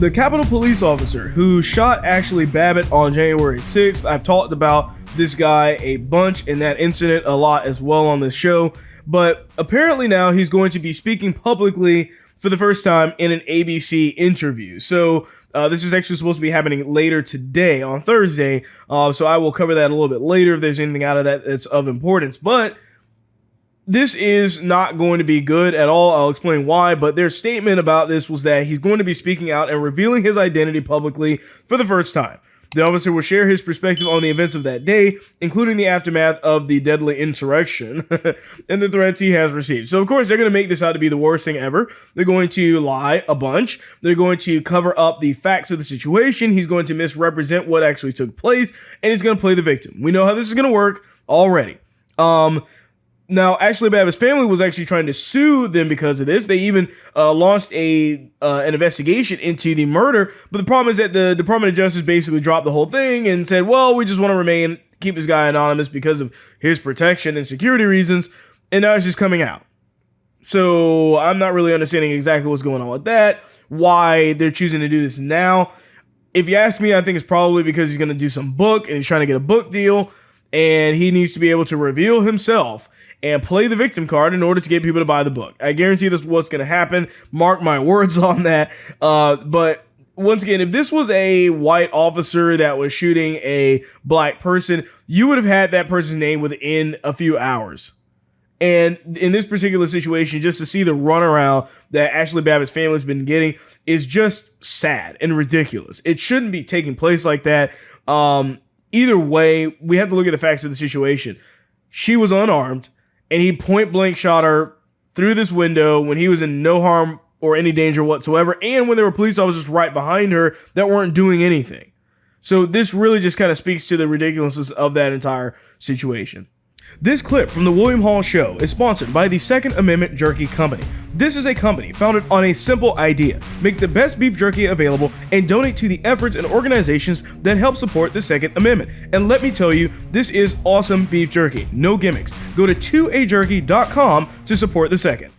The Capitol Police officer who shot Ashli Babbitt on January 6th, I've talked about this guy a bunch in that incident a lot as well on this show, but apparently now he's going to be speaking publicly for the first time in an ABC interview. So this is actually supposed to be happening later today on Thursday, so I will cover that a little bit later if there's anything out of that that's of importance. But this is not going to be good at all. I'll explain why, but their statement about this was that he's going to be speaking out and revealing his identity publicly for the first time. The officer will share his perspective on the events of that day, including the aftermath of the deadly insurrection and the threats he has received. So, of course, they're going to make this out to be the worst thing ever. They're going to lie a bunch. They're going to cover up the facts of the situation. He's going to misrepresent what actually took place, and he's going to play the victim. We know how this is going to work already. Now, Ashli Babbitt's family was actually trying to sue them because of this. They even launched an investigation into the murder. But the problem is that the Department of Justice basically dropped the whole thing and said, well, we just want to keep this guy anonymous because of his protection and security reasons. And now it's just coming out. So I'm not really understanding exactly what's going on with that, why they're choosing to do this now. If you ask me, I think it's probably because he's going to do some book and he's trying to get a book deal. And he needs to be able to reveal himself and play the victim card in order to get people to buy the book. I guarantee this is what's going to happen. Mark my words on that. But once again, if this was a white officer that was shooting a black person, you would have had that person's name within a few hours. And in this particular situation, just to see the runaround that Ashli Babbitt's family's been getting is just sad and ridiculous. It shouldn't be taking place like that. Either way, we have to look at the facts of the situation. She was unarmed, and he point blank shot her through this window when he was in no harm or any danger whatsoever, and when there were police officers right behind her that weren't doing anything. So this really just kind of speaks to the ridiculousness of that entire situation. This clip from the William Hall Show is sponsored by the Second Amendment Jerky Company. This is a company founded on a simple idea: make the best beef jerky available and donate to the efforts and organizations that help support the Second Amendment. And let me tell you, this is awesome beef jerky. No gimmicks. Go to 2ajerky.com to support the Second.